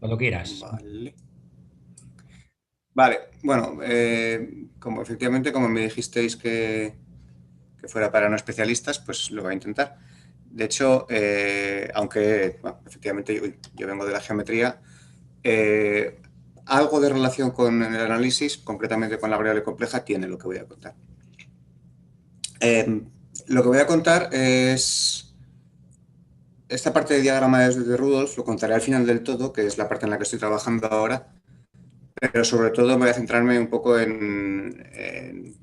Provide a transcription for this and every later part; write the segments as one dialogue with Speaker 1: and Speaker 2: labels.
Speaker 1: Cuando quieras.
Speaker 2: Vale. Vale, bueno, como efectivamente, como me dijisteis que fuera para no especialistas, pues lo voy a intentar. De hecho, aunque bueno, efectivamente yo vengo de la geometría, eh, algo de relación con el análisis, concretamente con la variable compleja, tiene lo que voy a contar. Lo que voy a contar es esta parte de diagrama de Rudolph, lo contaré al final del todo, que es la parte en la que estoy trabajando ahora, pero sobre todo voy a centrarme un poco en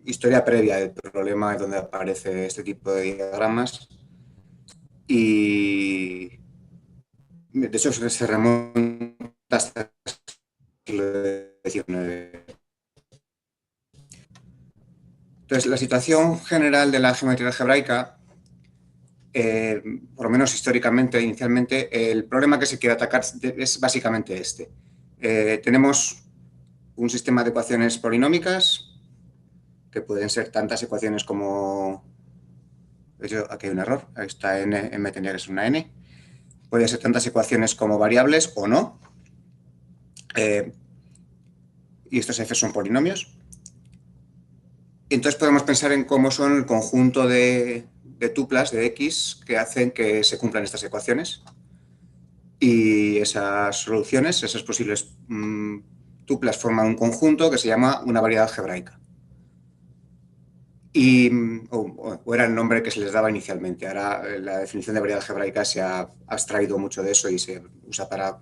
Speaker 2: historia previa del problema donde aparece este tipo de diagramas y de hecho se remonta hasta el siglo XIX. Entonces, la situación general de la geometría algebraica, por lo menos históricamente, inicialmente, el problema que se quiere atacar es básicamente este. Tenemos un sistema de ecuaciones polinómicas, que pueden ser tantas ecuaciones como... De hecho, aquí hay un error, esta n, m tendría que ser una n. Pueden ser tantas ecuaciones como variables o no. Y estos f son polinomios. Entonces podemos pensar en cómo son el conjunto de tuplas de x que hacen que se cumplan estas ecuaciones. Y esas soluciones, esas posibles tuplas, forman un conjunto que se llama una variedad algebraica. O era el nombre que se les daba inicialmente. Ahora la definición de variedad algebraica se ha abstraído mucho de eso y se usa para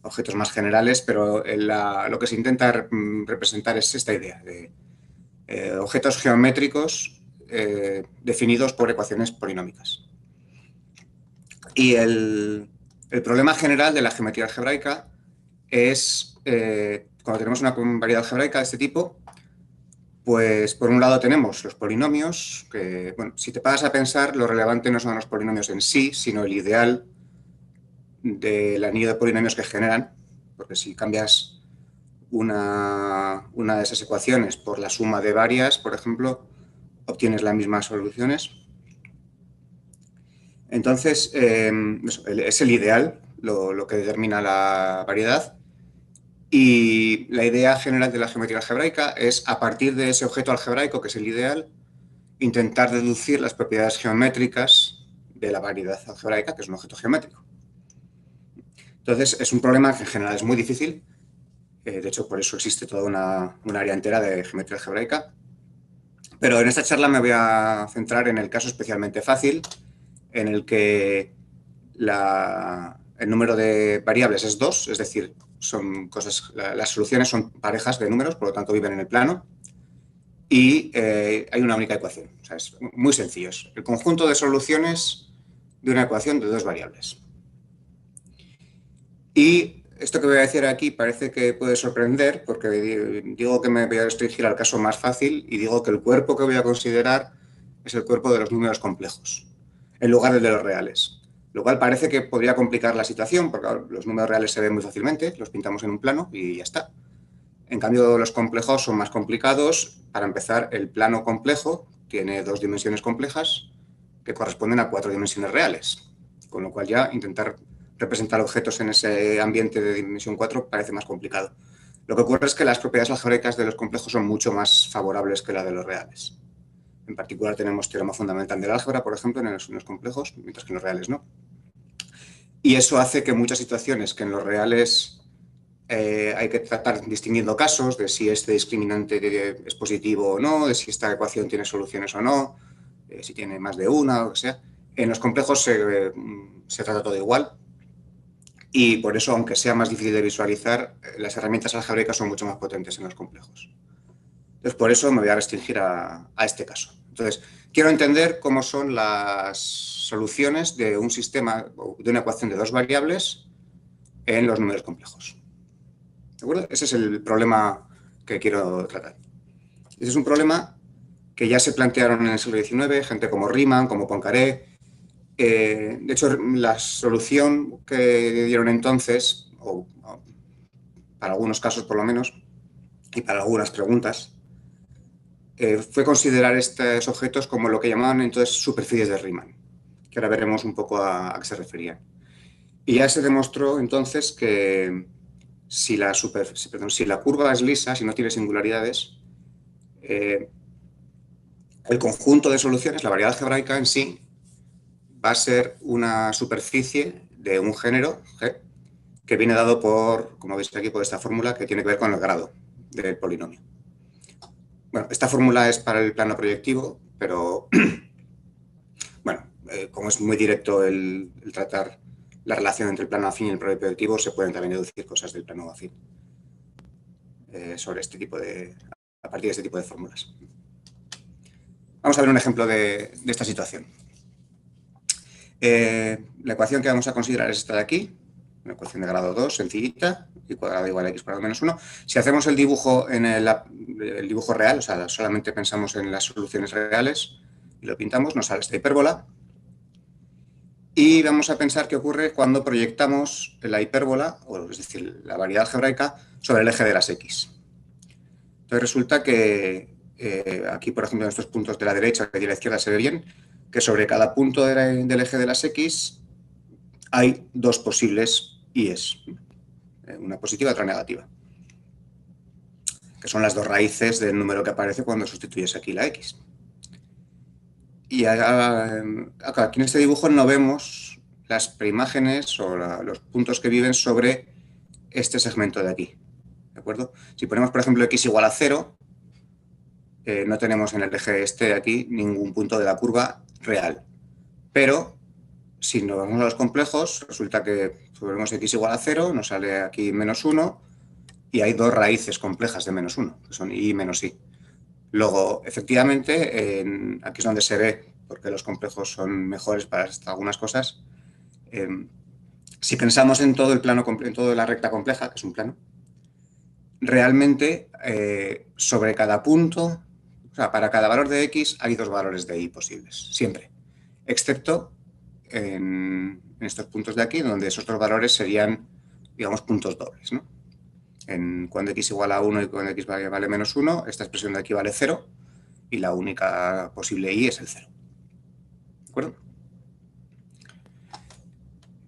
Speaker 2: objetos más generales, pero lo que se intenta representar es esta idea de objetos geométricos definidos por ecuaciones polinómicas. Y el problema general de la geometría algebraica es cuando tenemos una variedad algebraica de este tipo, pues por un lado tenemos los polinomios, que, bueno, si te paras a pensar, lo relevante no son los polinomios en sí, sino el ideal del anillo de polinomios que generan, porque si cambias una de esas ecuaciones por la suma de varias, por ejemplo, obtienes las mismas soluciones. Entonces, es el ideal lo que determina la variedad. Y la idea general de la geometría algebraica es, a partir de ese objeto algebraico, que es el ideal, intentar deducir las propiedades geométricas de la variedad algebraica, que es un objeto geométrico. Entonces, es un problema que en general es muy difícil. De hecho, por eso existe toda un área entera de geometría algebraica. Pero en esta charla me voy a centrar en el caso especialmente fácil, en el que el número de variables es 2, es decir, las soluciones son parejas de números, por lo tanto viven en el plano, y hay una única ecuación. O sea, es muy sencillo. Es el conjunto de soluciones de una ecuación de dos variables. Y esto que voy a decir aquí parece que puede sorprender, porque digo que me voy a restringir al caso más fácil y digo que el cuerpo que voy a considerar es el cuerpo de los números complejos, en lugar del de los reales. Lo cual parece que podría complicar la situación, porque los números reales se ven muy fácilmente, los pintamos en un plano y ya está. En cambio, los complejos son más complicados. Para empezar, el plano complejo tiene dos dimensiones complejas que corresponden a cuatro dimensiones reales, con lo cual ya intentar representar objetos en ese ambiente de dimensión 4 parece más complicado. Lo que ocurre es que las propiedades algebraicas de los complejos son mucho más favorables que las de los reales. En particular tenemos teorema fundamental del álgebra, por ejemplo, en los complejos, mientras que en los reales no. Y eso hace que muchas situaciones que en los reales hay que tratar distinguiendo casos de si este discriminante es positivo o no, de si esta ecuación tiene soluciones o no, si tiene más de una o lo que sea. En los complejos se trata todo igual y por eso, aunque sea más difícil de visualizar, las herramientas algebraicas son mucho más potentes en los complejos. Entonces, por eso me voy a restringir a este caso. Entonces, quiero entender cómo son las soluciones de un sistema, de una ecuación de dos variables en los números complejos. ¿De acuerdo? Ese es el problema que quiero tratar. Ese es un problema que ya se plantearon en el siglo XIX, gente como Riemann, como Poincaré. De hecho, la solución que dieron entonces, o para algunos casos por lo menos, y para algunas preguntas, fue considerar estos objetos como lo que llamaban entonces superficies de Riemann, que ahora veremos un poco a qué se referían. Y ya se demostró entonces que si la curva es lisa, si no tiene singularidades, el conjunto de soluciones, la variedad algebraica en sí, va a ser una superficie de un género G que viene dado por, como veis aquí, por esta fórmula que tiene que ver con el grado del polinomio. Bueno, esta fórmula es para el plano proyectivo, pero bueno, como es muy directo el tratar la relación entre el plano afín y el plano proyectivo, se pueden también deducir cosas del plano afín sobre este tipo a partir de este tipo de fórmulas. Vamos a ver un ejemplo de esta situación. La ecuación que vamos a considerar es esta de aquí, una ecuación de grado 2, sencillita, y cuadrado igual a x cuadrado menos 1. Si hacemos el dibujo en el dibujo real, o sea, solamente pensamos en las soluciones reales y lo pintamos, nos sale esta hipérbola. Y vamos a pensar qué ocurre cuando proyectamos la hipérbola, o es decir, la variedad algebraica, sobre el eje de las x. Entonces resulta que aquí, por ejemplo, en estos puntos de la derecha y de la izquierda se ve bien que sobre cada punto del eje de las x hay dos posibles i's, una positiva y otra negativa, que son las dos raíces del número que aparece cuando sustituyes aquí la x. Y aquí en este dibujo no vemos las preimágenes o los puntos que viven sobre este segmento de aquí, ¿de acuerdo? Si ponemos, por ejemplo, x igual a 0, no tenemos en el eje este de aquí ningún punto de la curva real. Pero si nos vamos a los complejos, resulta que ponemos x igual a 0, nos sale aquí menos 1 y hay dos raíces complejas de menos 1, que son y y menos y. Luego, efectivamente, aquí es donde se ve porque los complejos son mejores para algunas cosas. Si pensamos en todo el plano, en toda la recta compleja, que es un plano, realmente sobre cada punto, o sea, para cada valor de x hay dos valores de y posibles, siempre, excepto en estos puntos de aquí, donde esos dos valores serían, digamos, puntos dobles, ¿no? Cuando x igual a 1 y cuando x vale menos 1, esta expresión de aquí vale 0 y la única posible y es el 0. ¿De acuerdo?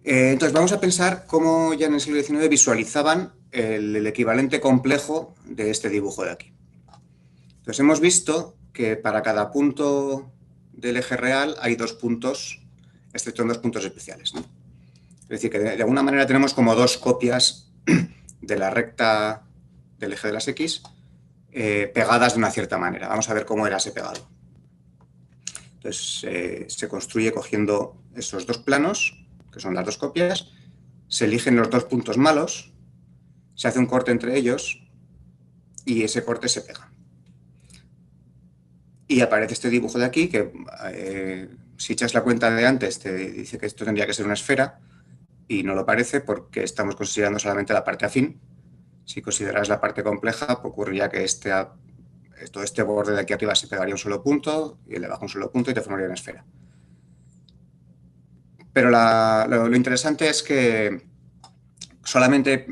Speaker 2: Entonces vamos a pensar cómo ya en el siglo XIX visualizaban el equivalente complejo de este dibujo de aquí. Entonces hemos visto que para cada punto del eje real hay dos puntos, excepto en dos puntos especiales, ¿no? Es decir, que de alguna manera tenemos como dos copias de la recta del eje de las x pegadas de una cierta manera. Vamos a ver cómo era ese pegado. Entonces se construye cogiendo esos dos planos, que son las dos copias, se eligen los dos puntos malos, se hace un corte entre ellos y ese corte se pega. Y aparece este dibujo de aquí que si echas la cuenta de antes te dice que esto tendría que ser una esfera y no lo parece porque estamos considerando solamente la parte afín. Si consideras la parte compleja, ocurriría que todo este borde de aquí arriba se pegaría un solo punto y el de abajo un solo punto y te formaría una esfera. Pero lo interesante es que solamente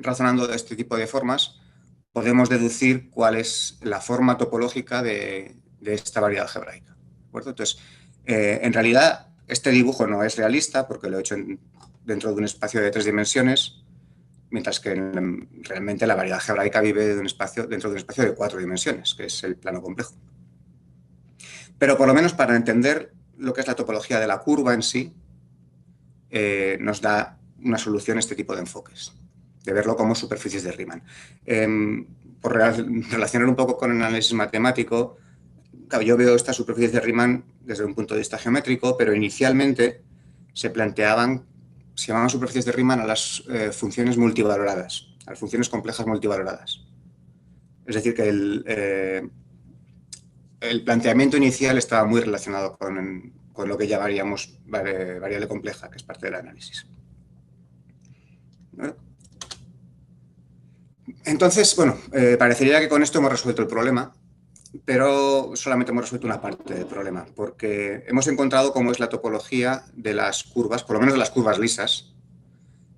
Speaker 2: razonando de este tipo de formas podemos deducir cuál es la forma topológica de esta variedad algebraica. ¿De acuerdo? Entonces, en realidad, este dibujo no es realista porque lo he hecho dentro de un espacio de 3 dimensiones, mientras que realmente la variedad algebraica vive dentro de un espacio de 4 dimensiones, que es el plano complejo. Pero por lo menos para entender lo que es la topología de la curva en sí, nos da una solución a este tipo de enfoques, de verlo como superficies de Riemann. Por relacionar un poco con el análisis matemático, yo veo estas superficies de Riemann desde un punto de vista geométrico, pero inicialmente se llamaban superficies de Riemann a las funciones multivaloradas, a las funciones complejas multivaloradas. Es decir, que el planteamiento inicial estaba muy relacionado con lo que llamaríamos variable compleja, que es parte del análisis. ¿Vale? Entonces, bueno, parecería que con esto hemos resuelto el problema, pero solamente hemos resuelto una parte del problema, porque hemos encontrado cómo es la topología de las curvas, por lo menos de las curvas lisas.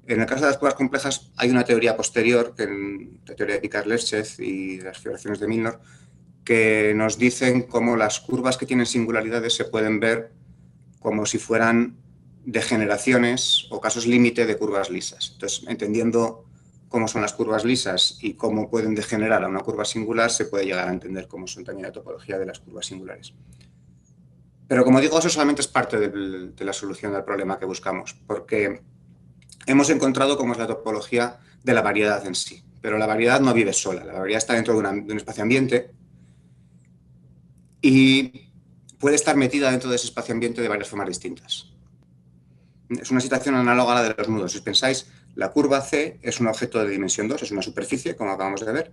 Speaker 2: En el caso de las curvas complejas hay una teoría posterior, la teoría de Picard-Lefschetz y las figuraciones de Milnor, que nos dicen cómo las curvas que tienen singularidades se pueden ver como si fueran degeneraciones o casos límite de curvas lisas. Entonces, entendiendo cómo son las curvas lisas y cómo pueden degenerar a una curva singular, se puede llegar a entender cómo son también la topología de las curvas singulares. Pero como digo, eso solamente es parte de la solución del problema que buscamos, porque hemos encontrado cómo es la topología de la variedad en sí. Pero la variedad no vive sola, la variedad está dentro de un espacio-ambiente y puede estar metida dentro de ese espacio-ambiente de varias formas distintas. Es una situación análoga a la de los nudos. Si os pensáis, la curva C es un objeto de dimensión 2, es una superficie, como acabamos de ver,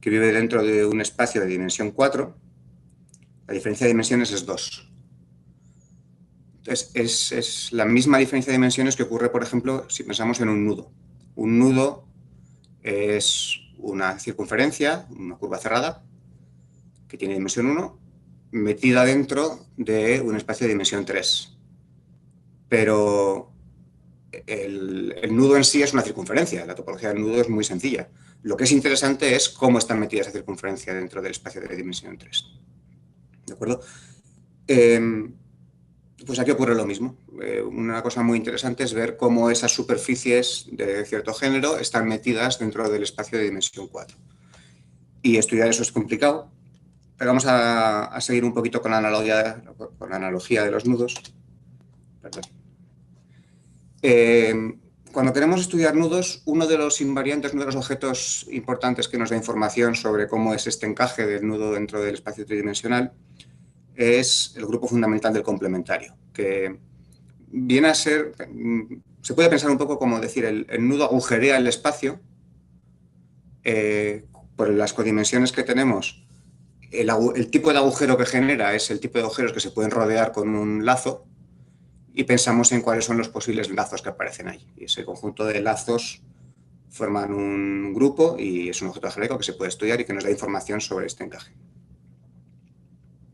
Speaker 2: que vive dentro de un espacio de dimensión 4. La diferencia de dimensiones es 2. Entonces, es la misma diferencia de dimensiones que ocurre, por ejemplo, si pensamos en un nudo. Un nudo es una circunferencia, una curva cerrada, que tiene dimensión 1, metida dentro de un espacio de dimensión 3. Pero el nudo en sí es una circunferencia, la topología del nudo es muy sencilla. Lo que es interesante es cómo está metida esa circunferencia dentro del espacio de dimensión 3. ¿De acuerdo? Pues aquí ocurre lo mismo. Una cosa muy interesante es ver cómo esas superficies de cierto género están metidas dentro del espacio de dimensión 4. Y estudiar eso es complicado, pero vamos a seguir un poquito con la analogía de los nudos. Perdón. Cuando queremos estudiar nudos, uno de los invariantes, uno de los objetos importantes que nos da información sobre cómo es este encaje del nudo dentro del espacio tridimensional es el grupo fundamental del complementario, que viene a ser, se puede pensar un poco como decir, el nudo agujerea el espacio por las codimensiones que tenemos. El tipo de agujero que genera es el tipo de agujeros que se pueden rodear con un lazo y pensamos en cuáles son los posibles lazos que aparecen ahí. Y ese conjunto de lazos forman un grupo y es un objeto algebraico que se puede estudiar y que nos da información sobre este encaje.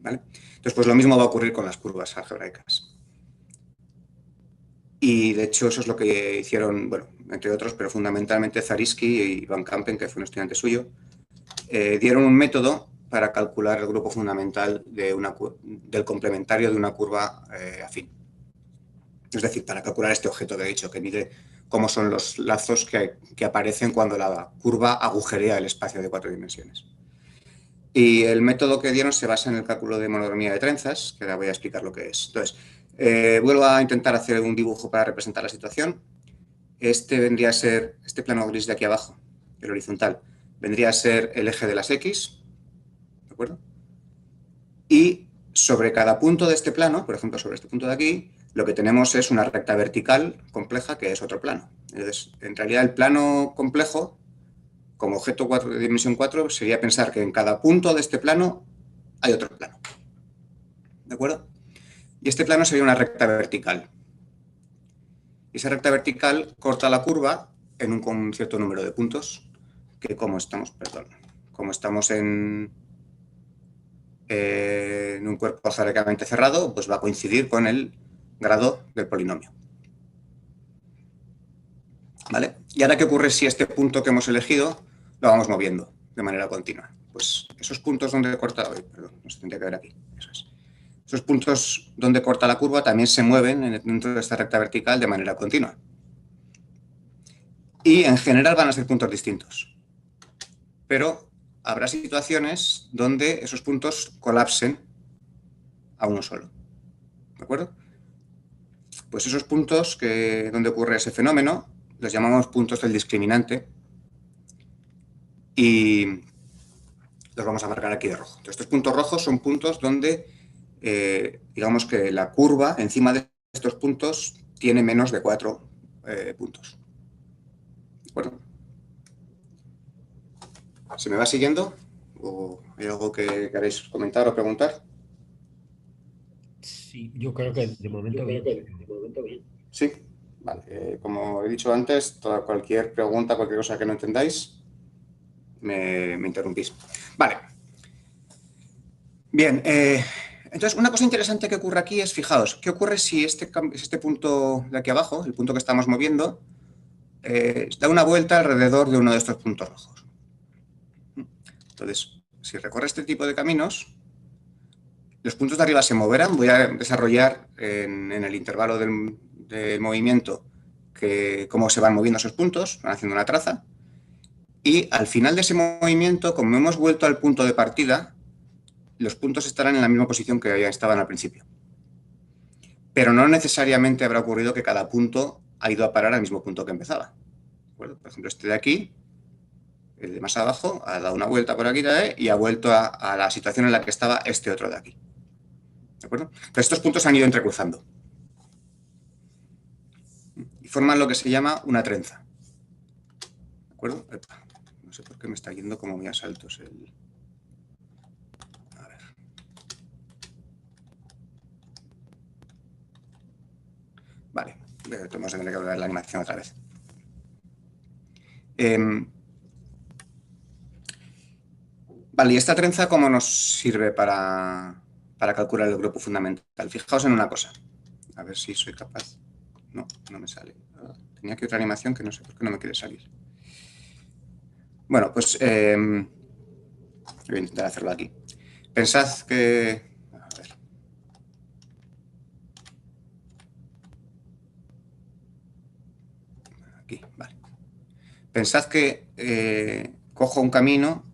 Speaker 2: ¿Vale? Entonces, pues lo mismo va a ocurrir con las curvas algebraicas. Y de hecho eso es lo que hicieron, bueno, entre otros, pero fundamentalmente Zariski y Van Kampen, que fue un estudiante suyo, dieron un método para calcular el grupo fundamental del complementario de una curva afín. Es decir, para calcular este objeto que he dicho, que mide cómo son los lazos que aparecen cuando la curva agujerea el espacio de 4 dimensiones. Y el método que dieron se basa en el cálculo de monotomía de trenzas, que ahora voy a explicar lo que es. Entonces, vuelvo a intentar hacer un dibujo para representar la situación. Este vendría a ser, este plano gris de aquí abajo, el horizontal, vendría a ser el eje de las X, ¿de acuerdo? Y sobre cada punto de este plano, por ejemplo, sobre este punto de aquí, lo que tenemos es una recta vertical compleja que es otro plano. Entonces, en realidad, el plano complejo, como objeto de dimensión 4, sería pensar que en cada punto de este plano hay otro plano. ¿De acuerdo? Y este plano sería una recta vertical. Y esa recta vertical corta la curva en un cierto número de puntos, que como estamos en un cuerpo algebraicamente cerrado, pues va a coincidir con el grado del polinomio. ¿Vale? ¿Y ahora qué ocurre si este punto que hemos elegido lo vamos moviendo de manera continua? Pues esos puntos donde corta, perdón, no se tendría que ver aquí, eso es. Esos puntos donde corta la curva también se mueven dentro de esta recta vertical de manera continua. Y en general van a ser puntos distintos. Pero habrá situaciones donde esos puntos colapsen a uno solo. ¿De acuerdo? Pues esos puntos donde ocurre ese fenómeno los llamamos puntos del discriminante y los vamos a marcar aquí de rojo. Entonces, estos puntos rojos son puntos donde, digamos que la curva encima de estos puntos tiene menos de 4 puntos. ¿De acuerdo? ¿Se me va siguiendo? ¿O hay algo que queréis comentar o preguntar?
Speaker 1: Sí, yo creo que de momento bien.
Speaker 2: Sí, vale. Como he dicho antes, cualquier pregunta, cualquier cosa que no entendáis, me interrumpís. Vale. Bien, entonces una cosa interesante que ocurre aquí es, fijaos, ¿qué ocurre si este punto de aquí abajo, el punto que estamos moviendo, da una vuelta alrededor de uno de estos puntos rojos? Entonces, si recorre este tipo de caminos, los puntos de arriba se moverán. Voy a desarrollar en el intervalo del movimiento, cómo se van moviendo esos puntos, van haciendo una traza. Y al final de ese movimiento, como hemos vuelto al punto de partida, los puntos estarán en la misma posición que ya estaban al principio. Pero no necesariamente habrá ocurrido que cada punto ha ido a parar al mismo punto que empezaba. ¿De acuerdo? Por ejemplo, este de aquí, el de más abajo, ha dado una vuelta por aquí y ha vuelto a la situación en la que estaba este otro de aquí. ¿De acuerdo? Entonces, estos puntos se han ido entrecruzando y forman lo que se llama una trenza. ¿De acuerdo? No sé por qué me está yendo como muy a saltos el... A ver. Vale, vamos a tener que ver la animación otra vez. Vale, ¿y esta trenza cómo nos sirve para calcular el grupo fundamental? Fijaos en una cosa. A ver si soy capaz. No, no me sale. Tenía aquí otra animación que no sé por qué no me quiere salir. Bueno, pues voy a intentar hacerlo aquí. Pensad que... A ver. Aquí, vale. Pensad que cojo un camino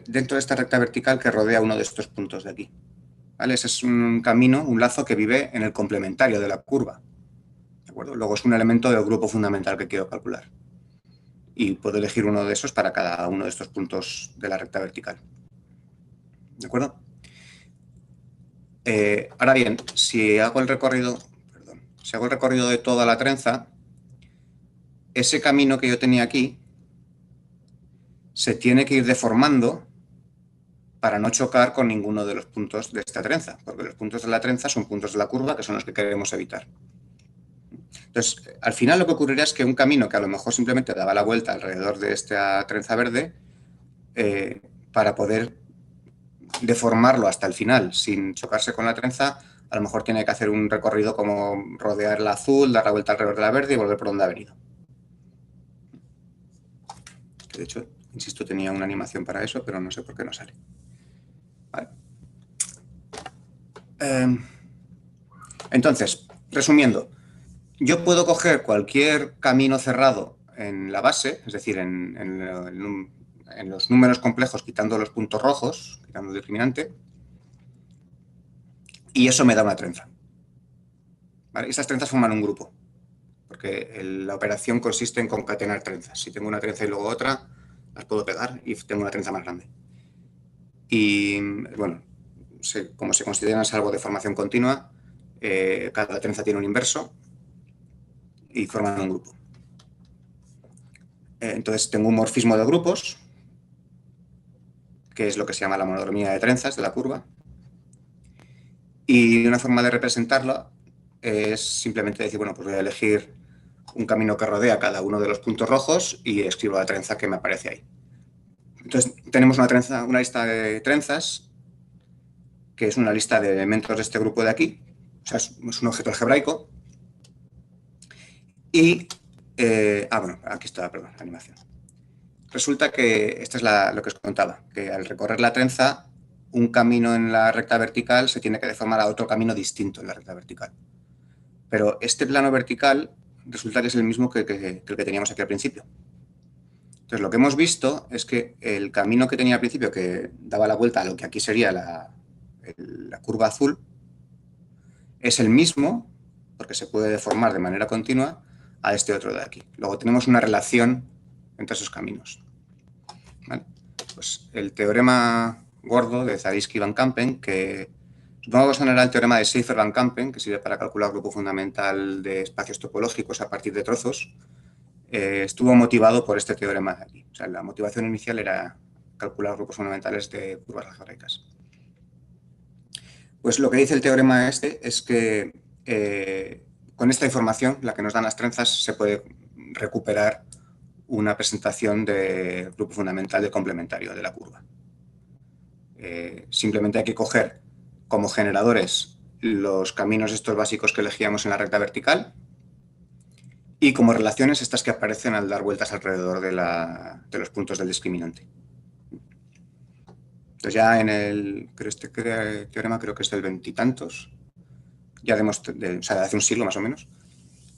Speaker 2: dentro de esta recta vertical que rodea uno de estos puntos de aquí. ¿Vale? Ese es un camino, un lazo que vive en el complementario de la curva. ¿De acuerdo? Luego es un elemento del grupo fundamental que quiero calcular. Y puedo elegir uno de esos para cada uno de estos puntos de la recta vertical. ¿De acuerdo? Ahora bien, si hago el recorrido de toda la trenza, ese camino que yo tenía aquí se tiene que ir deformando para no chocar con ninguno de los puntos de esta trenza, porque los puntos de la trenza son puntos de la curva que son los que queremos evitar. Entonces, al final lo que ocurriría es que un camino que a lo mejor simplemente daba la vuelta alrededor de esta trenza verde, para poder deformarlo hasta el final sin chocarse con la trenza, a lo mejor tiene que hacer un recorrido como rodear la azul, dar la vuelta alrededor de la verde y volver por donde ha venido. Que de hecho, insisto, tenía una animación para eso, pero no sé por qué no sale. Vale. Entonces, resumiendo, yo puedo coger cualquier camino cerrado en la base, es decir, en los números complejos, quitando los puntos rojos, quitando el discriminante, y eso me da una trenza. ¿Vale? Estas trenzas forman un grupo, porque la operación consiste en concatenar trenzas. Si tengo una trenza y luego otra, las puedo pegar y tengo una trenza más grande. Y bueno, como se consideran salvo de formación continua, cada trenza tiene un inverso y forman un grupo. Entonces tengo un morfismo de grupos, que es lo que se llama la monomorfía de trenzas de la curva. Y una forma de representarlo es simplemente decir, bueno, pues voy a elegir un camino que rodea cada uno de los puntos rojos y escribo la trenza que me aparece ahí. Entonces tenemos una lista de trenzas, que es una lista de elementos de este grupo de aquí, o sea, es un objeto algebraico. Y, bueno, aquí está, perdón, la animación. Resulta que esta es lo que os contaba, que al recorrer la trenza, un camino en la recta vertical se tiene que deformar a otro camino distinto en la recta vertical. Pero este plano vertical resulta que es el mismo que el que teníamos aquí al principio. Entonces, lo que hemos visto es que el camino que tenía al principio, que daba la vuelta a lo que aquí sería la curva azul, es el mismo, porque se puede deformar de manera continua, a este otro de aquí. Luego tenemos una relación entre esos caminos. ¿Vale? Pues el teorema gordo de Zariski-Van Kampen, que supongo que os sonará el teorema de Seyferdt-Van Kampen, que sirve para calcular el grupo fundamental de espacios topológicos a partir de trozos, estuvo motivado por este teorema de aquí. O sea, la motivación inicial era calcular grupos fundamentales de curvas algebraicas. Pues lo que dice el teorema este es que con esta información, la que nos dan las trenzas, se puede recuperar una presentación de grupo fundamental del complementario de la curva. Simplemente hay que coger como generadores los caminos estos básicos que elegíamos en la recta vertical y como relaciones estas que aparecen al dar vueltas alrededor de los puntos del discriminante. Entonces ya este teorema creo que es del veintitantos, ya de hace un siglo más o menos,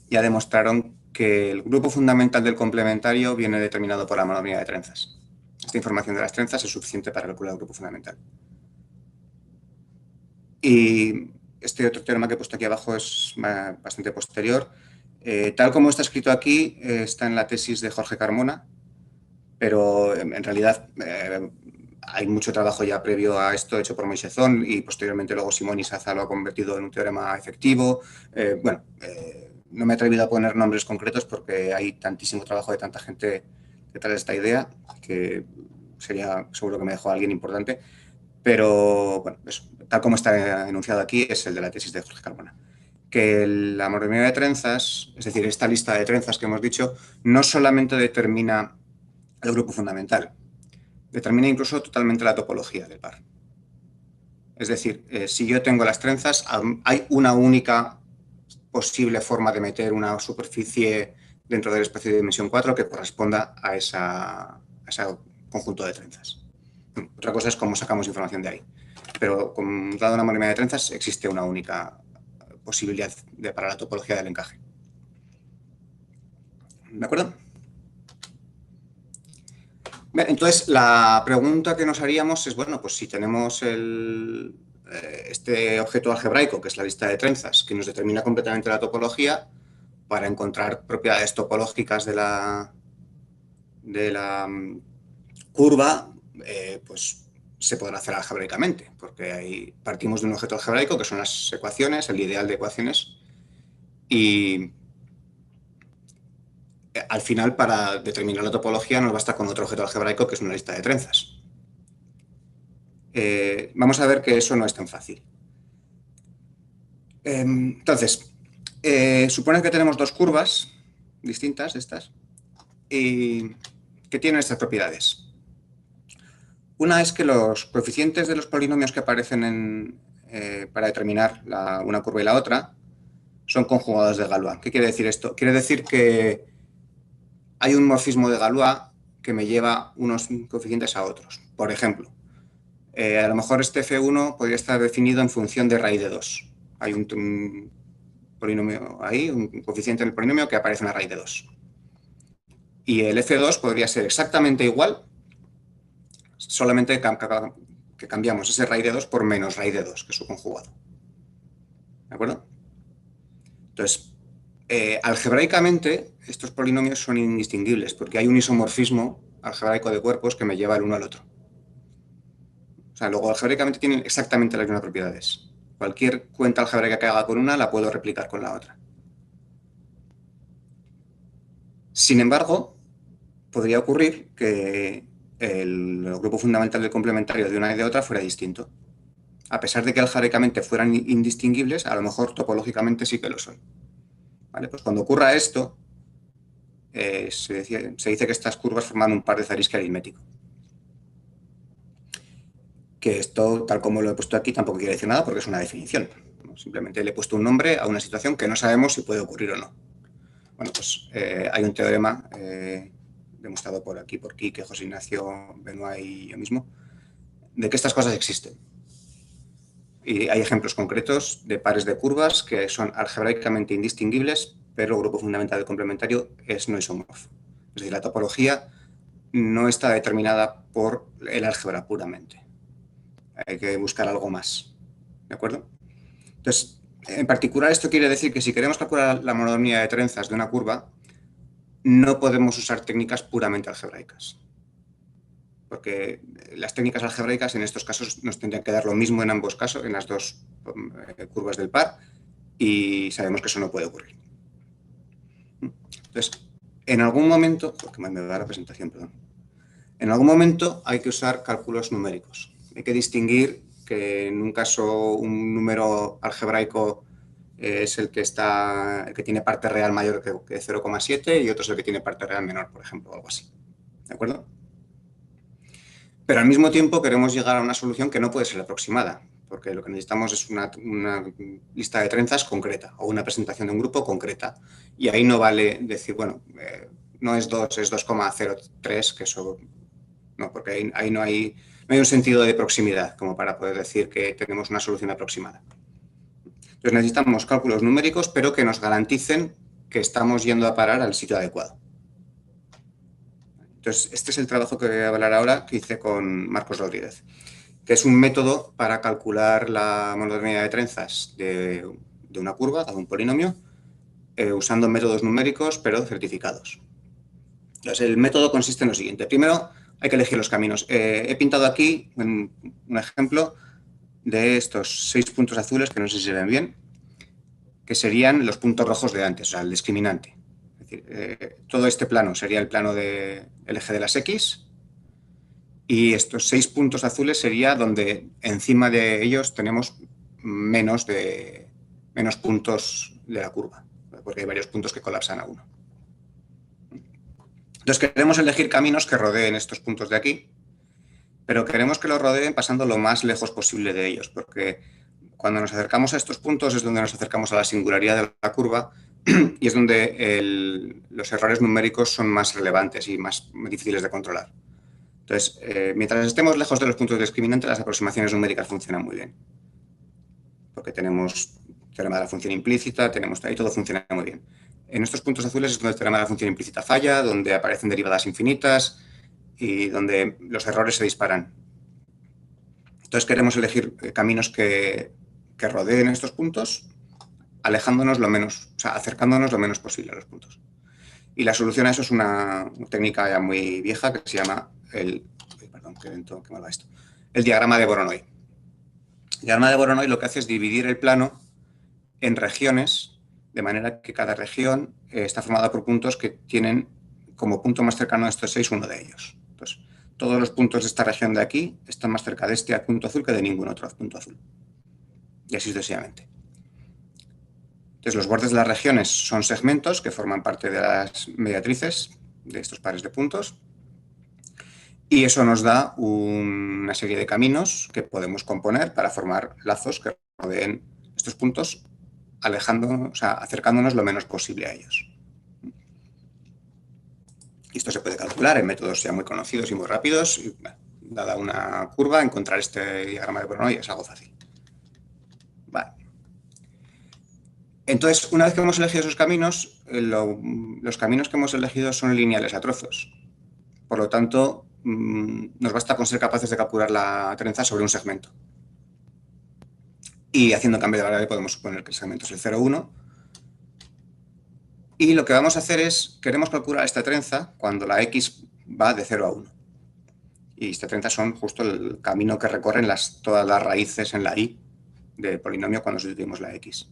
Speaker 2: ya demostraron que el grupo fundamental del complementario viene determinado por la monomía de trenzas. Esta información de las trenzas es suficiente para calcular el grupo fundamental. Y este otro teorema que he puesto aquí abajo es bastante posterior. Tal como está escrito aquí, está en la tesis de Jorge Carmona, pero en realidad hay mucho trabajo ya previo a esto hecho por Moisezón y posteriormente luego Simón Isaza lo ha convertido en un teorema efectivo. No me he atrevido a poner nombres concretos porque hay tantísimo trabajo de tanta gente detrás de esta idea que sería seguro que me dejó alguien importante. Pero, bueno, eso, tal como está enunciado aquí, es el de la tesis de Jorge Carmona. Que la monomía de trenzas, es decir, esta lista de trenzas que hemos dicho, no solamente determina el grupo fundamental, determina incluso totalmente la topología del par. Es decir, si yo tengo las trenzas, hay una única posible forma de meter una superficie dentro del espacio de dimensión 4 que corresponda a ese conjunto de trenzas. Otra cosa es cómo sacamos información de ahí. Pero dada una monomía de trenzas, existe una única posibilidad para la topología del encaje. ¿De acuerdo? Bien, entonces, la pregunta que nos haríamos es, bueno, pues si tenemos este objeto algebraico, que es la lista de trenzas, que nos determina completamente la topología, para encontrar propiedades topológicas de la curva, pues se podrá hacer algebraicamente, porque ahí partimos de un objeto algebraico, que son las ecuaciones, el ideal de ecuaciones, y al final, para determinar la topología, nos basta con otro objeto algebraico, que es una lista de trenzas. Vamos a ver que eso no es tan fácil. Entonces, supone que tenemos dos curvas distintas, estas, y que tienen estas propiedades. Una es que los coeficientes de los polinomios que aparecen para determinar una curva y la otra son conjugados de Galois. ¿Qué quiere decir esto? Quiere decir que hay un morfismo de Galois que me lleva unos coeficientes a otros. Por ejemplo, a lo mejor este F1 podría estar definido en función de raíz de 2. Hay un polinomio ahí, un coeficiente en el polinomio que aparece en la raíz de 2. Y el F2 podría ser exactamente igual, solamente que cambiamos ese raíz de 2 por menos raíz de 2, que es su conjugado. ¿De acuerdo? Entonces, algebraicamente, estos polinomios son indistinguibles porque hay un isomorfismo algebraico de cuerpos que me lleva el uno al otro. O sea, luego algebraicamente tienen exactamente las mismas propiedades. Cualquier cuenta algebraica que haga con una la puedo replicar con la otra. Sin embargo, podría ocurrir que el grupo fundamental del complementario de una y de otra fuera distinto. A pesar de que algebraicamente fueran indistinguibles, a lo mejor topológicamente sí que lo son. ¿Vale? Pues cuando ocurra esto, se dice que estas curvas forman un par de Zariski aritmético. Que esto, tal como lo he puesto aquí, tampoco quiere decir nada porque es una definición. Simplemente le he puesto un nombre a una situación que no sabemos si puede ocurrir o no. Bueno, pues hay un teorema demostrado por Quique, José Ignacio, Benoit y yo mismo, de que estas cosas existen. Y hay ejemplos concretos de pares de curvas que son algebraicamente indistinguibles, pero el grupo fundamental del complementario es no isomorfo. Es decir, la topología no está determinada por el álgebra puramente. Hay que buscar algo más. ¿De acuerdo? Entonces, en particular, esto quiere decir que si queremos calcular la monomía de trenzas de una curva, no podemos usar técnicas puramente algebraicas. Porque las técnicas algebraicas en estos casos nos tendrían que dar lo mismo en ambos casos, en las dos curvas del par, y sabemos que eso no puede ocurrir. Entonces, en algún momento, porque me da la presentación, perdón, en algún momento hay que usar cálculos numéricos. Hay que distinguir que en un caso un número algebraico es el que tiene parte real mayor que 0,7 y otro es el que tiene parte real menor, por ejemplo, o algo así. ¿De acuerdo? Pero al mismo tiempo queremos llegar a una solución que no puede ser aproximada, porque lo que necesitamos es una lista de trenzas concreta o una presentación de un grupo concreta. Y ahí no vale decir, bueno, no es 2, es 2,03, que eso no, porque ahí no hay un sentido de proximidad como para poder decir que tenemos una solución aproximada. Entonces necesitamos cálculos numéricos, pero que nos garanticen que estamos yendo a parar al sitio adecuado. Entonces, este es el trabajo que voy a hablar ahora, que hice con Marcos Rodríguez, que es un método para calcular la monotonía de trenzas de una curva, de un polinomio, usando métodos numéricos, pero certificados. Entonces, el método consiste en lo siguiente. Primero, hay que elegir los caminos. He pintado aquí un ejemplo de estos 6 puntos azules, que no sé si se ven bien, que serían los puntos rojos de antes, o sea, el discriminante. Es decir, todo este plano sería el plano del eje de las X, y estos 6 puntos azules sería donde encima de ellos tenemos menos puntos de la curva, porque hay varios puntos que colapsan a uno. Entonces queremos elegir caminos que rodeen estos puntos de aquí, pero queremos que los rodeen pasando lo más lejos posible de ellos, porque cuando nos acercamos a estos puntos es donde nos acercamos a la singularidad de la curva y es donde los errores numéricos son más relevantes y más difíciles de controlar. Entonces, mientras estemos lejos de los puntos discriminantes, las aproximaciones numéricas funcionan muy bien, porque tenemos teorema de la función implícita, ahí todo funciona muy bien. En estos puntos azules es donde el teorema de la función implícita falla, donde aparecen derivadas infinitas y donde los errores se disparan. Entonces queremos elegir caminos que rodeen estos puntos, acercándonos lo menos posible a los puntos. Y la solución a eso es una técnica ya muy vieja que se llama el diagrama de Voronoi. El diagrama de Voronoi lo que hace es dividir el plano en regiones, de manera que cada región está formada por puntos que tienen como punto más cercano a estos 6 uno de ellos. Entonces, todos los puntos de esta región de aquí están más cerca de este punto azul que de ningún otro punto azul. Y así sucesivamente. Entonces, los bordes de las regiones son segmentos que forman parte de las mediatrices de estos pares de puntos. Y eso nos da una serie de caminos que podemos componer para formar lazos que rodeen estos puntos, acercándonos lo menos posible a ellos. Y esto se puede calcular en métodos ya muy conocidos y muy rápidos. Y, dada una curva, encontrar este diagrama de Voronoi es algo fácil. Vale. Entonces, una vez que hemos elegido esos caminos, los caminos que hemos elegido son lineales a trozos. Por lo tanto, nos basta con ser capaces de calcular la trenza sobre un segmento. Y haciendo cambio de variable podemos suponer que el segmento es el 0, 1. Y lo que vamos a hacer es, queremos calcular esta trenza cuando la X va de 0 a 1. Y esta trenza son justo el camino que recorren todas las raíces en la Y del polinomio cuando sustituimos la X.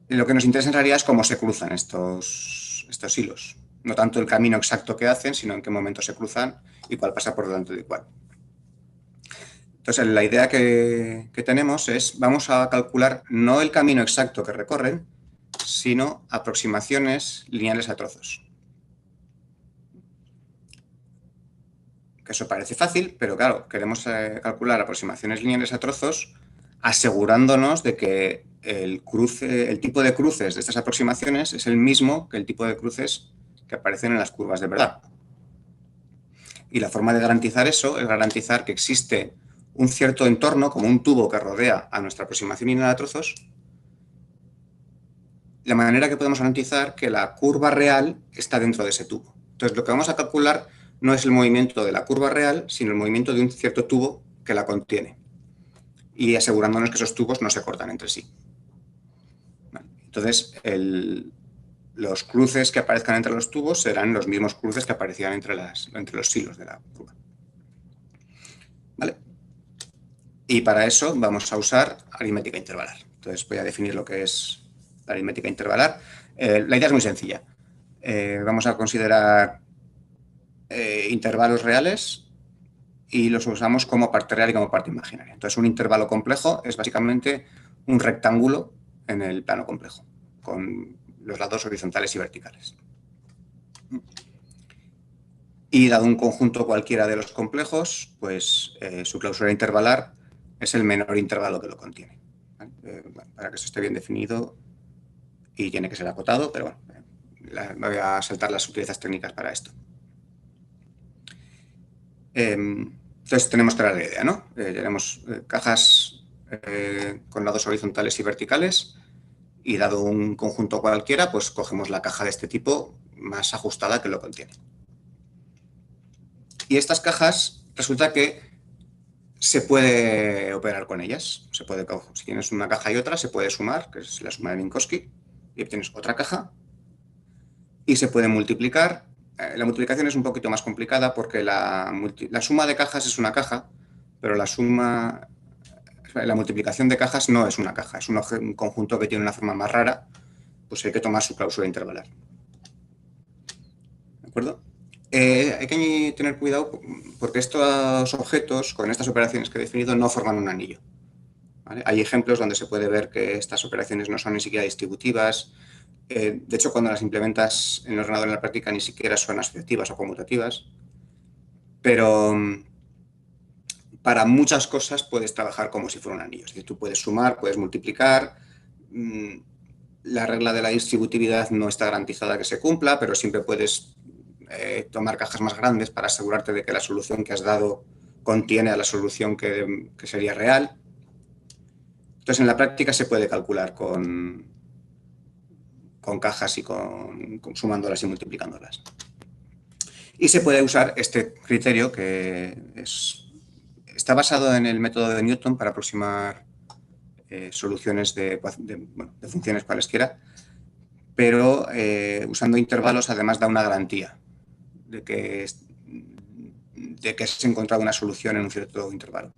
Speaker 2: Y lo que nos interesa en realidad es cómo se cruzan estos hilos. No tanto el camino exacto que hacen, sino en qué momento se cruzan y cuál pasa por delante de cuál. Entonces, la idea que tenemos es, vamos a calcular no el camino exacto que recorren, sino aproximaciones lineales a trozos. Que eso parece fácil, pero claro, queremos calcular aproximaciones lineales a trozos asegurándonos de que el tipo de cruces de estas aproximaciones es el mismo que el tipo de cruces que aparecen en las curvas de verdad. Y la forma de garantizar eso es garantizar que existe un cierto entorno, como un tubo que rodea a nuestra aproximación lineal a trozos, de manera que podemos garantizar que la curva real está dentro de ese tubo. Entonces, lo que vamos a calcular no es el movimiento de la curva real, sino el movimiento de un cierto tubo que la contiene. Y asegurándonos que esos tubos no se cortan entre sí. Entonces, los cruces que aparezcan entre los tubos serán los mismos cruces que aparecían entre los hilos de la curva. ¿Vale? Y para eso vamos a usar aritmética intervalar. Entonces, voy a definir lo que es la aritmética intervalar. La idea es muy sencilla. Vamos a considerar intervalos reales y los usamos como parte real y como parte imaginaria. Entonces, un intervalo complejo es básicamente un rectángulo en el plano complejo, con los lados horizontales y verticales. Y dado un conjunto cualquiera de los complejos, pues su clausura intervalar es el menor intervalo que lo contiene. ¿Vale? Para que esto esté bien definido, y tiene que ser acotado, pero bueno, me voy a saltar las sutilezas técnicas para esto. Entonces tenemos clara la idea, ¿no? Tenemos cajas con lados horizontales y verticales y dado un conjunto cualquiera, pues cogemos la caja de este tipo más ajustada que lo contiene. Y estas cajas resulta que se puede operar con ellas. Si tienes una caja y otra, se puede sumar, que es la suma de Minkowski, y obtienes otra caja, y se puede multiplicar. La multiplicación es un poquito más complicada porque la suma de cajas es una caja, pero la multiplicación de cajas no es una caja, es un conjunto que tiene una forma más rara, pues hay que tomar su cláusula intervalar. ¿De acuerdo? Hay que tener cuidado porque estos objetos, con estas operaciones que he definido, no forman un anillo. ¿Vale? Hay ejemplos donde se puede ver que estas operaciones no son ni siquiera distributivas. De hecho, cuando las implementas en el ordenador en la práctica ni siquiera son asociativas o conmutativas. Pero para muchas cosas puedes trabajar como si fuera un anillo. Es decir, tú puedes sumar, puedes multiplicar. La regla de la distributividad no está garantizada que se cumpla, pero siempre puedes tomar cajas más grandes para asegurarte de que la solución que has dado contiene a la solución que sería real. Entonces, en la práctica se puede calcular con cajas y sumándolas y multiplicándolas. Y se puede usar este criterio que está basado en el método de Newton para aproximar soluciones de funciones cualesquiera, pero usando intervalos además da una garantía de que se ha encontrado una solución en un cierto intervalo.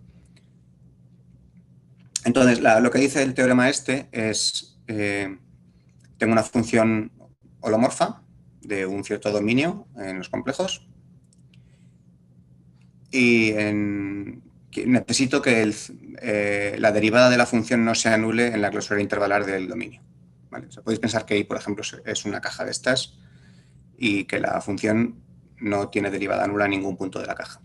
Speaker 2: Entonces, lo que dice el teorema este es, tengo una función holomorfa de un cierto dominio en los complejos y necesito que la derivada de la función no se anule en la clausura intervalar del dominio. ¿Vale? O sea, podéis pensar que I, por ejemplo, es una caja de estas y que la función no tiene derivada nula en ningún punto de la caja.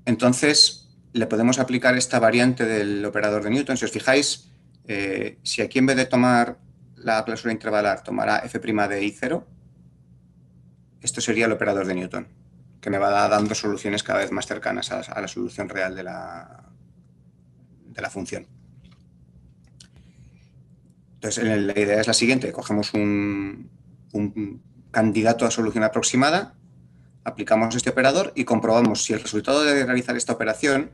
Speaker 2: Entonces, le podemos aplicar esta variante del operador de Newton. Si os fijáis, si aquí en vez de tomar la clausura intervalar tomara f' de I0, esto sería el operador de Newton, que me va dando soluciones cada vez más cercanas a la solución real de la función. Entonces, la idea es la siguiente. Cogemos un candidato a solución aproximada, aplicamos este operador y comprobamos si el resultado de realizar esta operación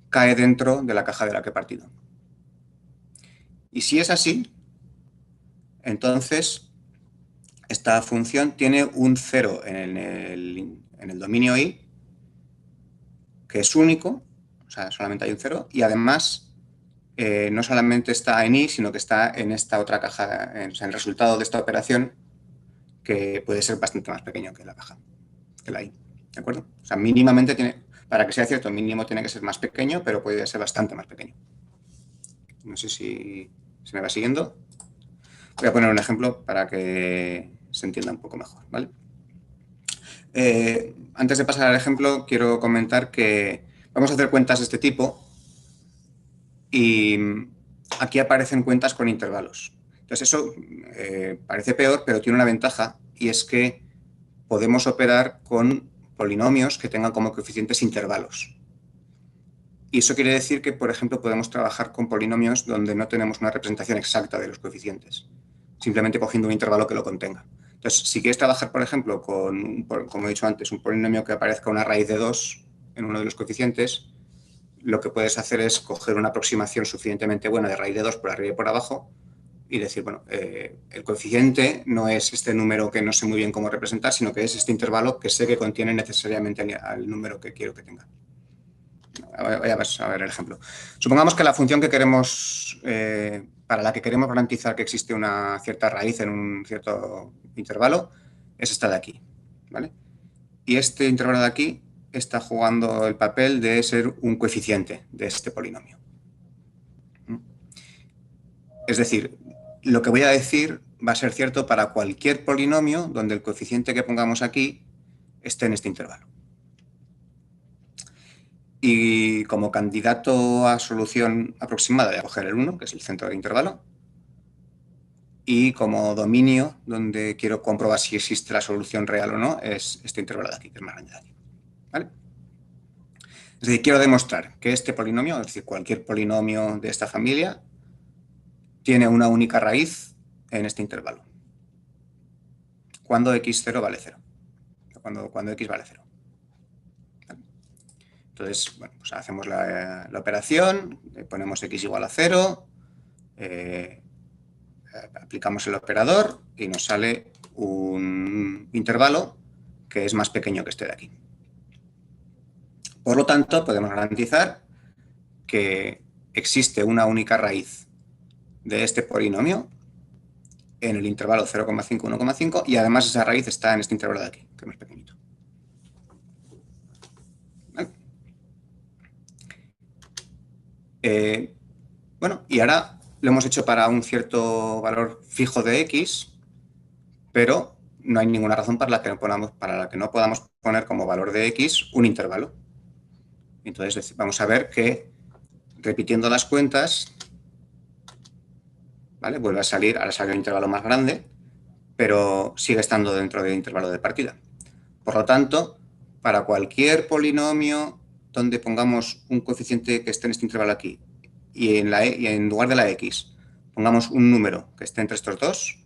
Speaker 2: cae dentro de la caja de la que he partido. Y si es así, entonces esta función tiene un 0 en el dominio I, que es único, o sea, solamente hay un 0, y además no solamente está en I, sino que está en esta otra caja, o sea, en el resultado de esta operación, que puede ser bastante más pequeño que la caja, que la I. ¿De acuerdo? O sea, mínimamente para que sea cierto, mínimo tiene que ser más pequeño, pero puede ser bastante más pequeño. No sé si se me va siguiendo. Voy a poner un ejemplo para que se entienda un poco mejor, ¿vale? Antes de pasar al ejemplo, quiero comentar que vamos a hacer cuentas de este tipo y aquí aparecen cuentas con intervalos. Entonces eso parece peor, pero tiene una ventaja y es que podemos operar con polinomios que tengan como coeficientes intervalos. Y eso quiere decir que, por ejemplo, podemos trabajar con polinomios donde no tenemos una representación exacta de los coeficientes, simplemente cogiendo un intervalo que lo contenga. Entonces, si quieres trabajar, por ejemplo, como he dicho antes, un polinomio que aparezca una raíz de 2 en uno de los coeficientes, lo que puedes hacer es coger una aproximación suficientemente buena de raíz de 2 por arriba y por abajo y decir, bueno, el coeficiente no es este número que no sé muy bien cómo representar, sino que es este intervalo que sé que contiene necesariamente al número que quiero que tenga. Voy a ver el ejemplo. Supongamos que la función que queremos, para la que queremos garantizar que existe una cierta raíz en un cierto intervalo, es esta de aquí, ¿vale? Y este intervalo de aquí está jugando el papel de ser un coeficiente de este polinomio. Es decir, lo que voy a decir va a ser cierto para cualquier polinomio donde el coeficiente que pongamos aquí esté en este intervalo. Y como candidato a solución aproximada voy a coger el 1, que es el centro del intervalo, y como dominio, donde quiero comprobar si existe la solución real o no, es este intervalo de aquí, que es más grande de aquí. ¿Vale? Es decir, quiero demostrar que este polinomio, es decir, cualquier polinomio de esta familia, tiene una única raíz en este intervalo. Cuando x0 vale 0. Cuando x vale 0. Entonces, bueno, pues hacemos la operación, ponemos x igual a 0, aplicamos el operador y nos sale un intervalo que es más pequeño que este de aquí. Por lo tanto, podemos garantizar que existe una única raíz de este polinomio en el intervalo 0,5, 1,5 y además esa raíz está en este intervalo de aquí, que es más pequeñito. ¿Vale? Bueno, y ahora lo hemos hecho para un cierto valor fijo de x, pero no hay ninguna razón para la que no podamos poner como valor de x un intervalo. Entonces vamos a ver que repitiendo las cuentas, ¿vale? Vuelve a salir, ahora sale un intervalo más grande, pero sigue estando dentro del intervalo de partida. Por lo tanto, para cualquier polinomio donde pongamos un coeficiente que esté en este intervalo aquí y en lugar de la x pongamos un número que esté entre estos dos,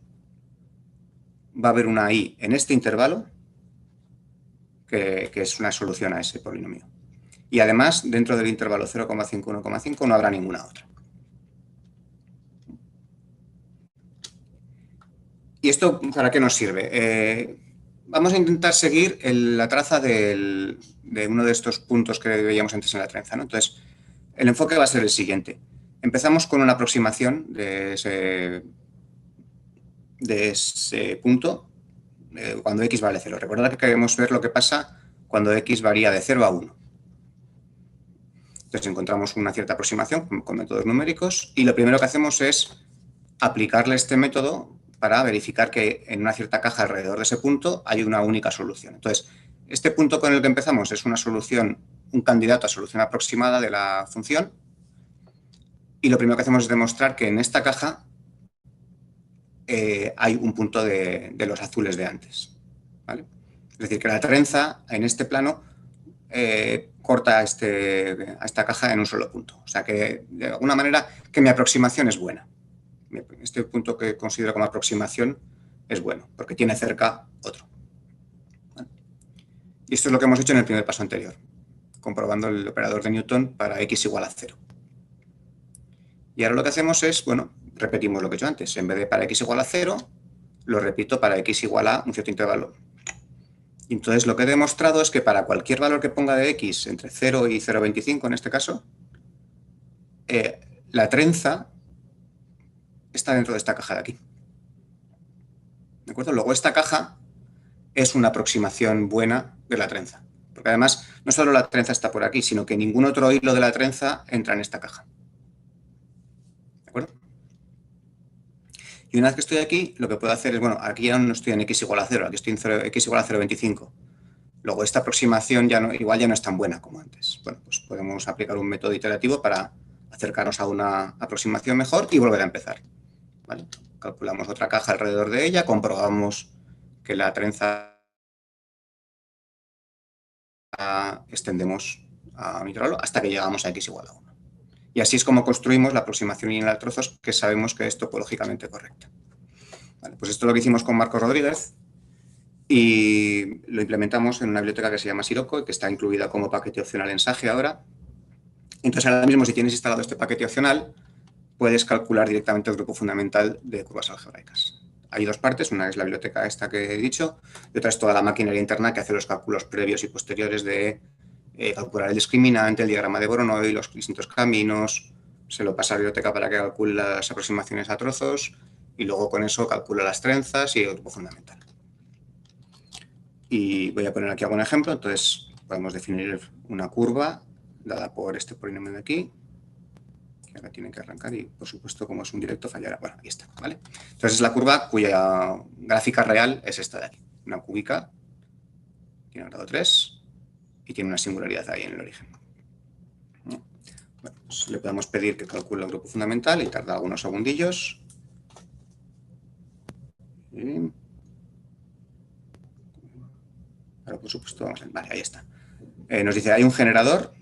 Speaker 2: va a haber una i en este intervalo que es una solución a ese polinomio. Y además, dentro del intervalo 0,5, 1,5 no habrá ninguna otra. ¿Y esto para qué nos sirve? Vamos a intentar seguir la traza de uno de estos puntos que veíamos antes en la trenza, ¿no? Entonces, el enfoque va a ser el siguiente. Empezamos con una aproximación de ese punto cuando x vale 0. Recordad que queremos ver lo que pasa cuando x varía de 0 a 1. Entonces encontramos una cierta aproximación con métodos numéricos y lo primero que hacemos es aplicarle este método para verificar que en una cierta caja alrededor de ese punto hay una única solución. Entonces, este punto con el que empezamos es una solución, un candidato a solución aproximada de la función y lo primero que hacemos es demostrar que en esta caja hay un punto de los azules de antes, ¿vale? Es decir, que la trenza en este plano corta a esta caja en un solo punto. O sea que, de alguna manera, que mi aproximación es buena. Este punto que considero como aproximación es bueno, porque tiene cerca otro. ¿Vale? Y esto es lo que hemos hecho en el primer paso anterior, comprobando el operador de Newton para x igual a 0. Y ahora lo que hacemos es, bueno, repetimos lo que he hecho antes. En vez de para x igual a 0, lo repito para x igual a un cierto intervalo. Y entonces lo que he demostrado es que para cualquier valor que ponga de x entre 0 y 0,25 en este caso, la trenza está dentro de esta caja de aquí. ¿De acuerdo? Luego esta caja es una aproximación buena de la trenza. Porque además no solo la trenza está por aquí, sino que ningún otro hilo de la trenza entra en esta caja. ¿De acuerdo? Y una vez que estoy aquí, lo que puedo hacer es, bueno, aquí ya no estoy en x igual a 0, aquí estoy en x igual a 0,25. Luego esta aproximación igual ya no es tan buena como antes. Bueno, pues podemos aplicar un método iterativo para acercarnos a una aproximación mejor y volver a empezar. ¿Vale? Calculamos otra caja alrededor de ella, comprobamos que la trenza extendemos a un intervalo hasta que llegamos a x igual a 1. Y así es como construimos la aproximación lineal a trozos que sabemos que es topológicamente correcta. Vale, pues esto es lo que hicimos con Marcos Rodríguez y lo implementamos en una biblioteca que se llama Sirocco y que está incluida como paquete opcional en Sage ahora. Entonces ahora mismo, si tienes instalado este paquete opcional, puedes calcular directamente el grupo fundamental de curvas algebraicas. Hay dos partes, una es la biblioteca esta que he dicho y otra es toda la maquinaria interna que hace los cálculos previos y posteriores de calcular el discriminante, el diagrama de Voronoi, los distintos caminos, se lo pasa a la biblioteca para que calcule las aproximaciones a trozos y luego con eso calcula las trenzas y el grupo fundamental. Y voy a poner aquí algún ejemplo, entonces podemos definir una curva dada por este polinomio de aquí, que ahora tiene que arrancar y, por supuesto, como es un directo, fallará. Bueno, aquí está, ¿vale? Entonces es la curva cuya gráfica real es esta de aquí, una cúbica, tiene grado 3 y tiene una singularidad ahí en el origen. Bueno, pues le podemos pedir que calcule el grupo fundamental y tarda algunos segundillos. Pero, por supuesto, vamos a ver. Vale, ahí está. Nos dice, hay un generador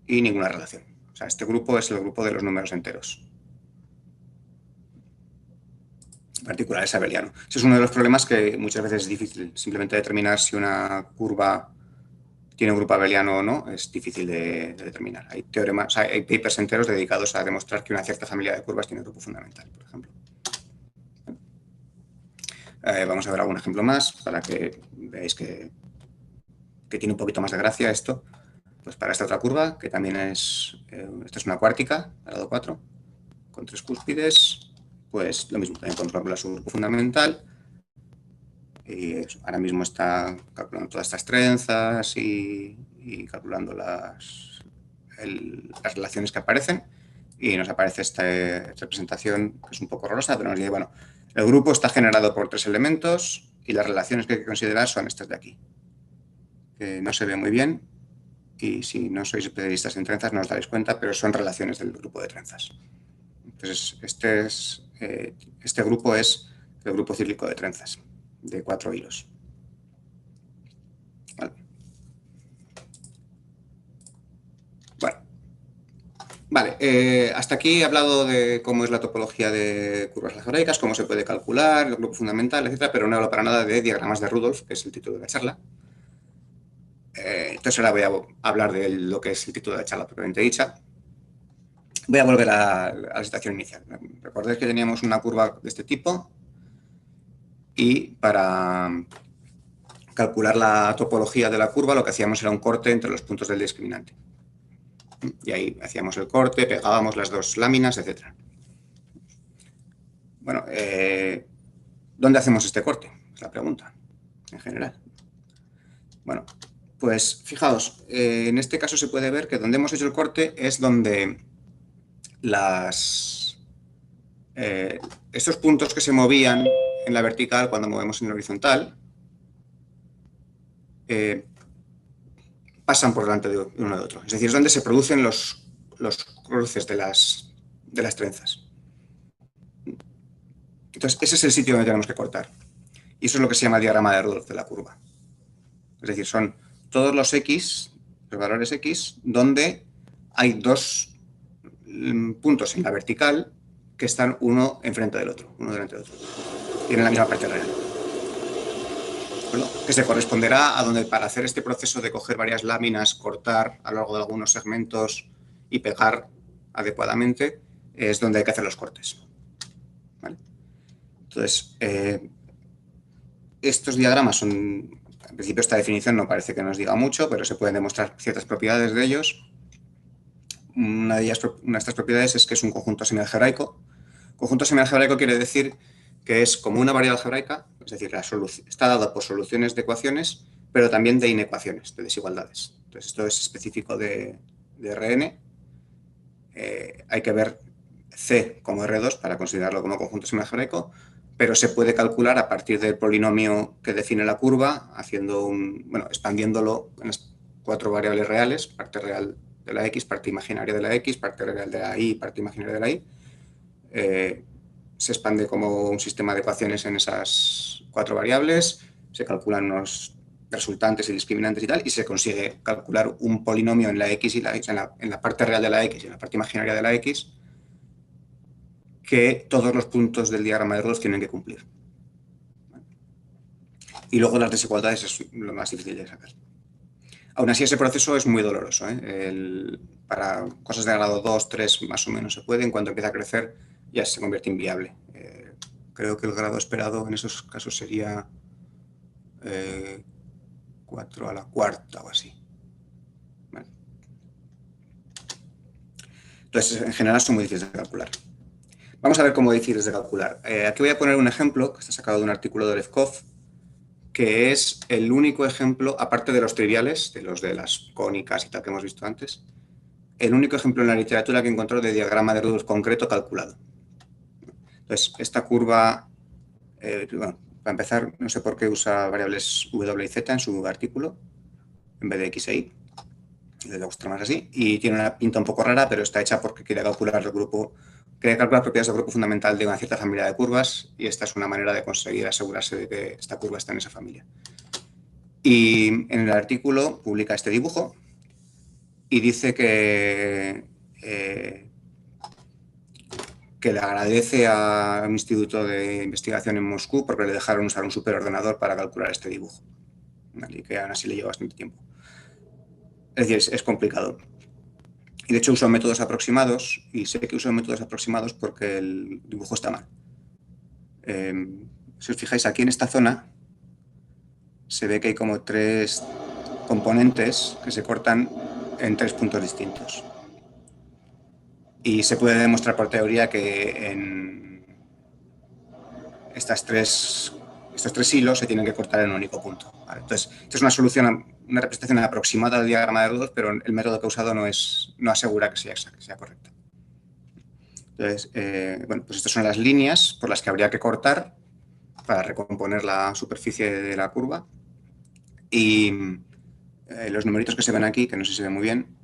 Speaker 2: y ninguna relación. O sea, este grupo es el grupo de los números enteros. particulares abeliano. Ese es uno de los problemas que muchas veces es difícil. Simplemente determinar si una curva tiene un grupo abeliano o no es difícil de determinar. Hay teoremas, o sea, hay papers enteros dedicados a demostrar que una cierta familia de curvas tiene un grupo fundamental, por ejemplo. Vamos a ver algún ejemplo más para que veáis que tiene un poquito más de gracia esto. Pues para esta otra curva, que también es, esta es una cuártica, grado 4, con 3 cúspides, pues lo mismo, también calcula su grupo fundamental. Y ahora mismo está calculando todas estas trenzas y calculando las relaciones que aparecen. Y nos aparece esta representación que es un poco horrorosa, pero nos dice, bueno, el grupo está generado por 3 elementos y las relaciones que hay que considerar son estas de aquí. Que no se ve muy bien y si no sois especialistas en trenzas no os daréis cuenta, pero son relaciones del grupo de trenzas. Entonces, este grupo es el grupo cíclico de trenzas, de 4 hilos. Vale. Bueno. Vale, hasta aquí he hablado de cómo es la topología de curvas algebraicas, cómo se puede calcular, el grupo fundamental, etcétera, pero no hablo para nada de diagramas de Rudolph, que es el título de la charla. Entonces ahora voy a hablar de lo que es el título de la charla propiamente dicha. Voy a volver a la situación inicial. Recordad que teníamos una curva de este tipo y para calcular la topología de la curva lo que hacíamos era un corte entre los puntos del discriminante. Y ahí hacíamos el corte, pegábamos las dos láminas, etc. Bueno, ¿dónde hacemos este corte? Es la pregunta, en general. Bueno, pues fijaos, en este caso se puede ver que donde hemos hecho el corte es donde estos puntos que se movían en la vertical cuando movemos en la horizontal pasan por delante de uno de otro. Es decir, es donde se producen los cruces de las trenzas. Entonces, ese es el sitio donde tenemos que cortar. Y eso es lo que se llama el diagrama de Rudolph de la curva. Es decir, son todos los x, los valores x, donde hay dos puntos en la vertical que están uno enfrente del otro, uno delante del otro. Tienen la misma parte real. Que se corresponderá a donde para hacer este proceso de coger varias láminas, cortar a lo largo de algunos segmentos y pegar adecuadamente, es donde hay que hacer los cortes. ¿Vale? Entonces, estos diagramas son, en principio esta definición no parece que nos diga mucho, pero se pueden demostrar ciertas propiedades de ellos. Una de estas propiedades es que es un conjunto semialgebraico. Conjunto semialgebraico quiere decir que es como una variable algebraica, es decir, está dado por soluciones de ecuaciones, pero también de inecuaciones, de desigualdades. Entonces, esto es específico de Rn. Hay que ver C como R2 para considerarlo como conjunto semialgebraico, pero se puede calcular a partir del polinomio que define la curva, expandiéndolo en las 4 variables reales, parte real de la x, parte imaginaria de la x, parte real de la y, parte imaginaria de la y. Se expande como un sistema de ecuaciones en esas 4 variables, se calculan unos resultantes y discriminantes y tal, y se consigue calcular un polinomio en la x y en la parte real de la x y en la parte imaginaria de la x, que todos los puntos del diagrama de Rudolph tienen que cumplir. Y luego las desigualdades es lo más difícil de sacar. Aún así, ese proceso es muy doloroso. Para cosas de grado 2, 3 más o menos se puede. En cuanto empieza a crecer, ya se convierte en inviable. Creo que el grado esperado en esos casos sería 4 a la cuarta o así. Vale. Entonces, en general son muy difíciles de calcular. Vamos a ver cómo difíciles de calcular. Aquí voy a poner un ejemplo que está sacado de un artículo de Levkov, que es el único ejemplo, aparte de los triviales, de los de las cónicas y tal que hemos visto antes, el único ejemplo en la literatura que encontró de diagrama de Rudolph concreto calculado. Entonces, esta curva, bueno, para empezar, no sé por qué usa variables w y z en su artículo, en vez de x e y. Le gusta más así. Y tiene una pinta un poco rara, pero está hecha porque quiere calcular propiedades del grupo fundamental de una cierta familia de curvas, y esta es una manera de conseguir asegurarse de que esta curva está en esa familia. Y en el artículo publica este dibujo y dice que que le agradece a un instituto de investigación en Moscú porque le dejaron usar un superordenador para calcular este dibujo. ¿Vale? Y que aún así le lleva bastante tiempo. Es decir, es complicado. Y de hecho uso métodos aproximados, y sé que uso métodos aproximados porque el dibujo está mal. Si os fijáis aquí en esta zona, se ve que hay como 3 componentes que se cortan en 3 puntos distintos. Y se puede demostrar por teoría que en estos 3 hilos se tienen que cortar en un único punto. ¿Vale? Entonces, esta es una solución, una representación aproximada del diagrama de Rudolph, pero el método que he usado no asegura que sea exacta, que sea correcta. Entonces, bueno, pues estas son las líneas por las que habría que cortar para recomponer la superficie de la curva. Y los numeritos que se ven aquí, que no sé si se ven muy bien,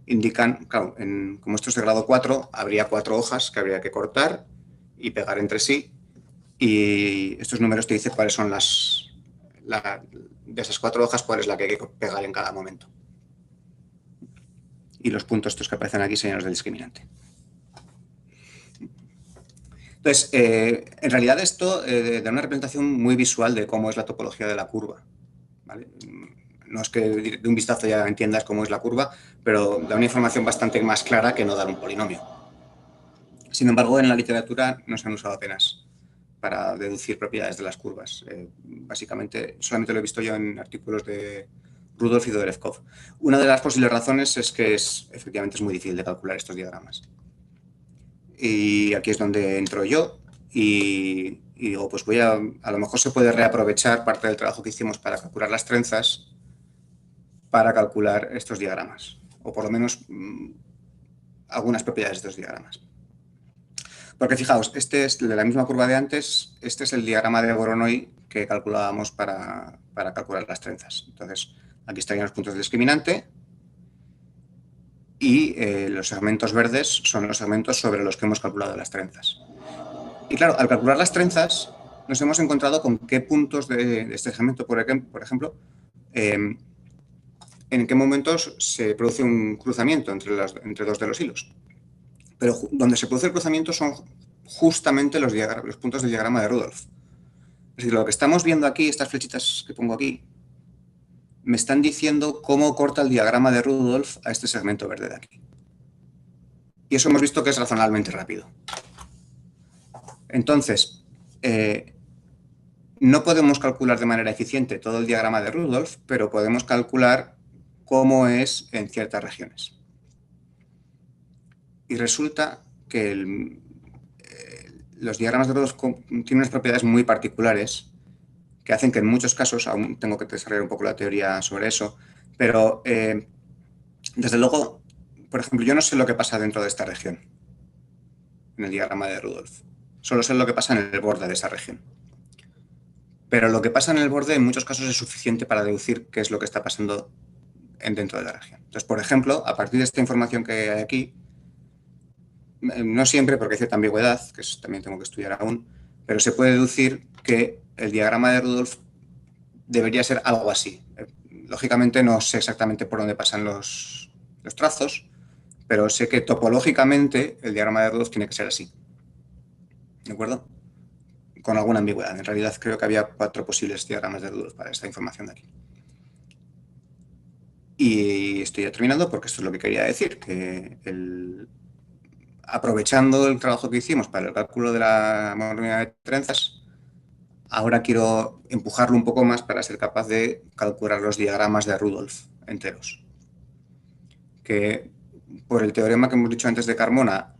Speaker 2: indican, claro, como esto es de grado 4, habría 4 hojas que habría que cortar y pegar entre sí. Y estos números te dicen cuáles son de esas 4 hojas, cuál es la que hay que pegar en cada momento. Y los puntos estos que aparecen aquí serían los del discriminante. Entonces, en realidad esto da una representación muy visual de cómo es la topología de la curva. ¿Vale? No es que de un vistazo ya entiendas cómo es la curva, pero da una información bastante más clara que no dar un polinomio. Sin embargo, en la literatura no se han usado apenas para deducir propiedades de las curvas. Básicamente, solamente lo he visto yo en artículos de Rudolph y Dovretkov. Una de las posibles razones es que efectivamente es muy difícil de calcular estos diagramas. Y aquí es donde entro yo y digo, pues a lo mejor se puede reaprovechar parte del trabajo que hicimos para calcular las trenzas para calcular estos diagramas, o por lo menos algunas propiedades de estos diagramas. Porque fijaos, este es de la misma curva de antes, este es el diagrama de Voronoi que calculábamos para calcular las trenzas. Entonces, aquí estarían los puntos del discriminante y los segmentos verdes son los segmentos sobre los que hemos calculado las trenzas. Y claro, al calcular las trenzas, nos hemos encontrado con qué puntos de este segmento, por ejemplo, en qué momentos se produce un cruzamiento entre 2 de los hilos. Pero donde se produce el cruzamiento son justamente los puntos del diagrama de Rudolph. Es decir, lo que estamos viendo aquí, estas flechitas que pongo aquí, me están diciendo cómo corta el diagrama de Rudolph a este segmento verde de aquí. Y eso hemos visto que es razonablemente rápido. Entonces, no podemos calcular de manera eficiente todo el diagrama de Rudolph, pero podemos calcular cómo es en ciertas regiones. Y resulta que los diagramas de Rudolph tienen unas propiedades muy particulares que hacen que en muchos casos, aún tengo que desarrollar un poco la teoría sobre eso, pero desde luego, por ejemplo, yo no sé lo que pasa dentro de esta región, en el diagrama de Rudolph. Solo sé lo que pasa en el borde de esa región. Pero lo que pasa en el borde en muchos casos es suficiente para deducir qué es lo que está pasando dentro de la región. Entonces, por ejemplo, a partir de esta información que hay aquí, no siempre, porque hay cierta ambigüedad, que también tengo que estudiar aún, pero se puede deducir que el diagrama de Rudolph debería ser algo así. Lógicamente no sé exactamente por dónde pasan los trazos, pero sé que topológicamente el diagrama de Rudolph tiene que ser así. ¿De acuerdo? Con alguna ambigüedad. En realidad creo que había 4 posibles diagramas de Rudolph para esta información de aquí. Y estoy ya terminando porque esto es lo que quería decir, que aprovechando el trabajo que hicimos para el cálculo de la monotonía de trenzas, ahora quiero empujarlo un poco más para ser capaz de calcular los diagramas de Rudolph enteros. Que por el teorema que hemos dicho antes de Carmona,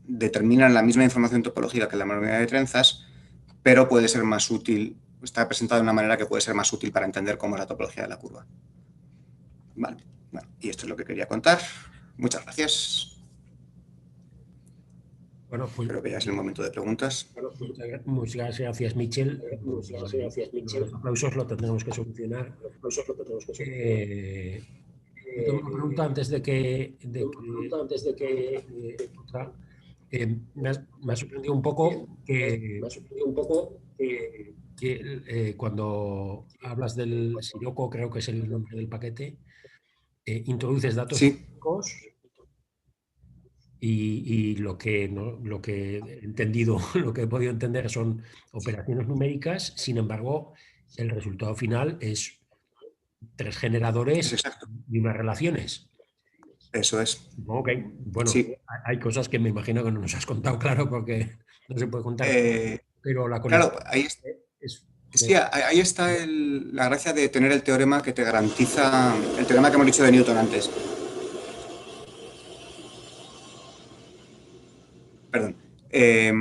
Speaker 2: determinan la misma información topológica que la monotonía de trenzas, pero puede ser más útil, está presentado de una manera que puede ser más útil para entender cómo es la topología de la curva. Vale, bueno, y esto es lo que quería contar. Muchas gracias.
Speaker 1: Bueno, pues,
Speaker 2: Creo que ya es el momento de preguntas.
Speaker 1: muchas gracias, Michel. Los aplausos lo tendremos que solucionar. Yo tengo una pregunta antes de que otra. Me ha sorprendido un poco que cuando hablas del Sirocco, creo que es el nombre del paquete, introduces datos
Speaker 2: Sí.
Speaker 1: numéricos y lo que, lo que he entendido, lo que he podido entender son operaciones numéricas. Sin embargo, el resultado final es 3
Speaker 2: Es
Speaker 1: generadores
Speaker 2: exacto.
Speaker 1: y unas relaciones.
Speaker 2: Eso es.
Speaker 1: Supongo que bueno,
Speaker 2: Sí.
Speaker 1: hay cosas que me imagino que no nos has contado, claro, porque no se puede contar,
Speaker 2: Eh,
Speaker 1: pero la
Speaker 2: claro,
Speaker 1: conexión es...
Speaker 2: sí, ahí está la gracia de tener el teorema que te garantiza, el teorema que hemos dicho de Newton antes. Perdón. Eh,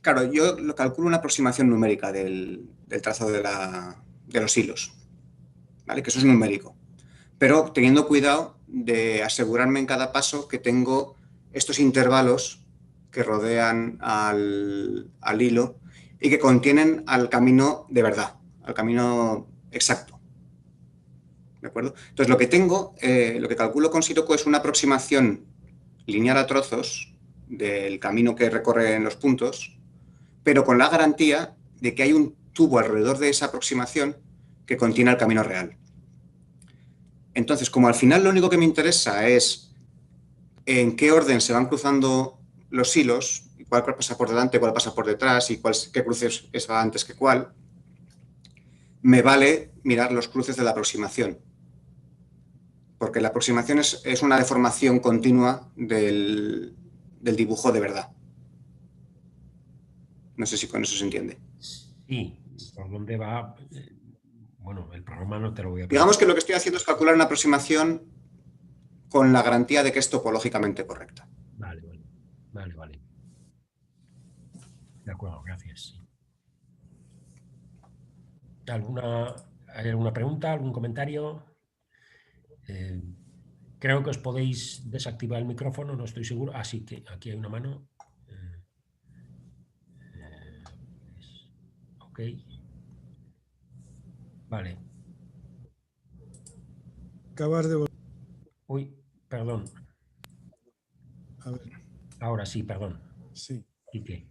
Speaker 2: claro, yo lo calculo una aproximación numérica del trazo de los hilos, ¿vale? Que eso es numérico. Pero teniendo cuidado de asegurarme en cada paso que tengo estos intervalos que rodean al hilo y que contienen al camino de verdad, al camino exacto. ¿De acuerdo? Entonces, lo que tengo, lo que calculo con Sirocco es una aproximación lineal a trozos del camino que recorren los puntos, pero con la garantía de que hay un tubo alrededor de esa aproximación que contiene el camino real. Entonces, como al final lo único que me interesa es en qué orden se van cruzando los hilos, cuál pasa por delante, cuál pasa por detrás y qué cruces es antes que cuál, me vale mirar los cruces de la aproximación. Porque la aproximación es una deformación continua del dibujo de verdad. No sé si con eso se entiende.
Speaker 1: Sí, ¿por dónde va? Bueno, el programa no te lo voy a
Speaker 2: Digamos
Speaker 1: preguntar.
Speaker 2: que lo que estoy haciendo es calcular una aproximación con la garantía de que es topológicamente correcta.
Speaker 1: Vale, vale, vale, vale. De acuerdo, gracias. ¿Hay alguna pregunta, algún comentario? Eh, creo que os podéis desactivar el micrófono, no estoy seguro. Así que aquí hay una mano. Eh, ok. Vale.
Speaker 3: Acabas de volver.
Speaker 1: Uy, perdón.
Speaker 3: A ver,
Speaker 1: Ahora sí, perdón.
Speaker 3: sí.
Speaker 1: Quique.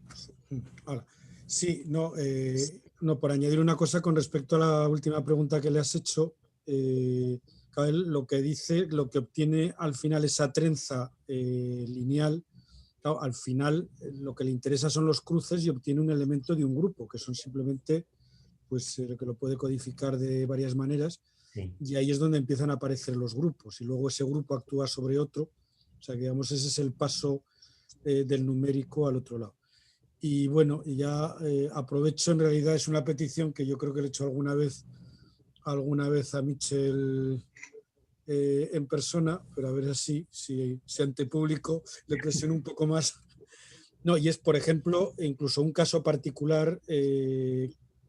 Speaker 3: Hola. Sí, no, no, por añadir una cosa con respecto a la última pregunta que le has hecho, claro, él lo que dice, lo que obtiene al final esa trenza lineal, claro, al final lo que le interesa son los cruces y obtiene un elemento de un grupo, que son simplemente, pues, que lo puede codificar de varias maneras,
Speaker 1: Sí.
Speaker 3: y ahí es donde empiezan a aparecer los grupos, y luego ese grupo actúa sobre otro, o sea, que digamos, ese es el paso del numérico al otro lado. Y bueno, ya aprovecho, en realidad es una petición que yo creo que le he hecho alguna vez a Michel en persona, pero a ver así, si ante público le presiono un poco más. No, y es, por ejemplo, incluso un caso particular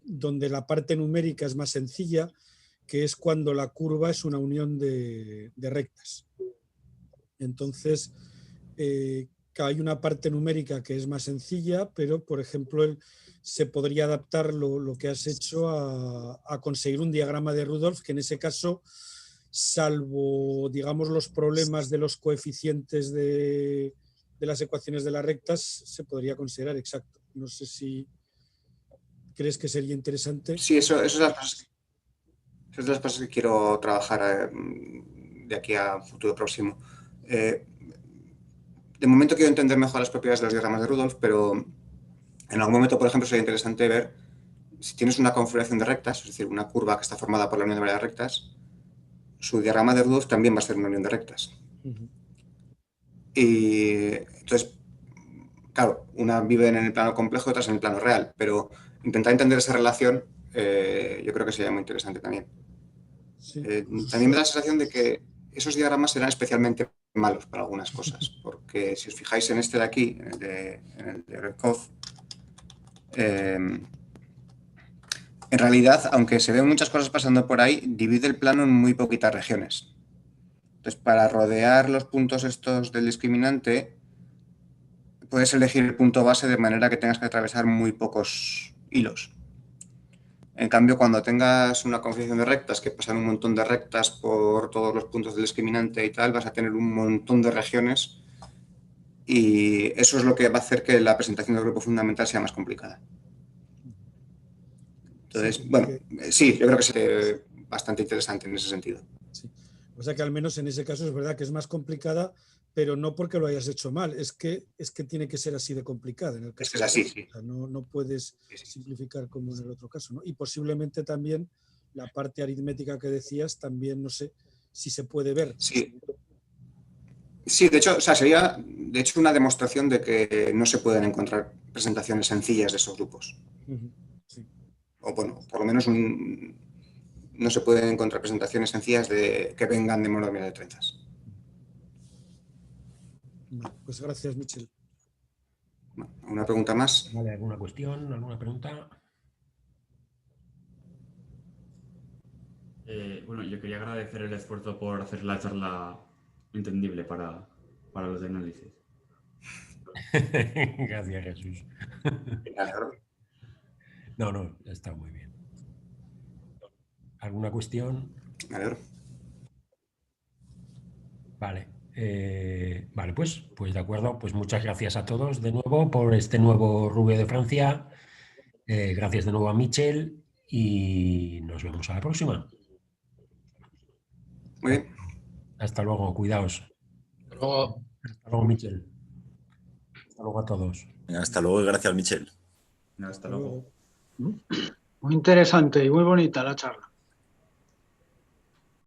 Speaker 3: donde la parte numérica es más sencilla, que es cuando la curva es una unión de rectas. Entonces, hay una parte numérica que es más sencilla, pero, por ejemplo, se podría adaptar lo que has hecho a conseguir un diagrama de Rudolph, que en ese caso, salvo, digamos, los problemas de los coeficientes de las ecuaciones de las rectas, se podría considerar exacto. No sé si crees que sería interesante.
Speaker 2: Sí, eso es esas son las cosas que quiero trabajar de aquí a futuro próximo. De momento quiero entender mejor las propiedades de los diagramas de Rudolph, pero en algún momento, por ejemplo, sería interesante ver si tienes una configuración de rectas, es decir, una curva que está formada por la unión de varias rectas, su diagrama de Rudolph también va a ser una unión de rectas. Y entonces, claro, una vive en el plano complejo y otras en el plano real, pero intentar entender esa relación yo creo que sería muy interesante también.
Speaker 3: Sí.
Speaker 2: También me da la sensación de que esos diagramas serán especialmente malos para algunas cosas, porque si os fijáis en este de aquí, en el de Redkov, en realidad, aunque se ven muchas cosas pasando por ahí, divide el plano en muy poquitas regiones. Entonces, para rodear los puntos estos del discriminante, puedes elegir el punto base de manera que tengas que atravesar muy pocos hilos. En cambio, cuando tengas una configuración de rectas que pasan un montón de rectas por todos los puntos del discriminante y tal, vas a tener un montón de regiones y eso es lo que va a hacer que la presentación del grupo fundamental sea más complicada. Entonces,
Speaker 3: Sí,
Speaker 2: bueno, sí, yo creo que sería bastante interesante en ese sentido.
Speaker 3: Sí. O sea que al menos en ese caso es verdad que es más complicada, pero no porque lo hayas hecho mal, es que tiene que ser así de complicada. En el caso
Speaker 2: Es así,
Speaker 3: de,
Speaker 2: sí.
Speaker 3: o sea, no puedes simplificar como en el otro caso, ¿no? Y posiblemente también la parte aritmética que decías, también no sé si se puede ver.
Speaker 2: Sí. Sí, de hecho, o sea, sería de hecho una demostración de que no se pueden encontrar presentaciones sencillas de esos grupos.
Speaker 3: Sí.
Speaker 2: O bueno, por lo menos no se pueden encontrar presentaciones sencillas que vengan de monomial de trenzas.
Speaker 3: Pues gracias, Michel.
Speaker 2: ¿Una pregunta más?
Speaker 1: Vale, ¿alguna cuestión? ¿Alguna pregunta?
Speaker 4: Bueno, yo quería agradecer el esfuerzo por hacer la charla entendible para los de análisis.
Speaker 1: Gracias, Jesús. No, está muy bien. ¿Alguna cuestión?
Speaker 2: Me alegro.
Speaker 1: Vale. Vale, pues de acuerdo. Pues muchas gracias a todos de nuevo por este nuevo Rubio de Francia. Gracias de nuevo a Michel y nos vemos a la próxima.
Speaker 2: Muy bien.
Speaker 1: Hasta luego, cuidaos. Hasta luego, Michel. Hasta luego a todos.
Speaker 5: Hasta luego y gracias, Michel.
Speaker 4: Hasta luego.
Speaker 3: Luego.
Speaker 6: Muy interesante y muy bonita la charla.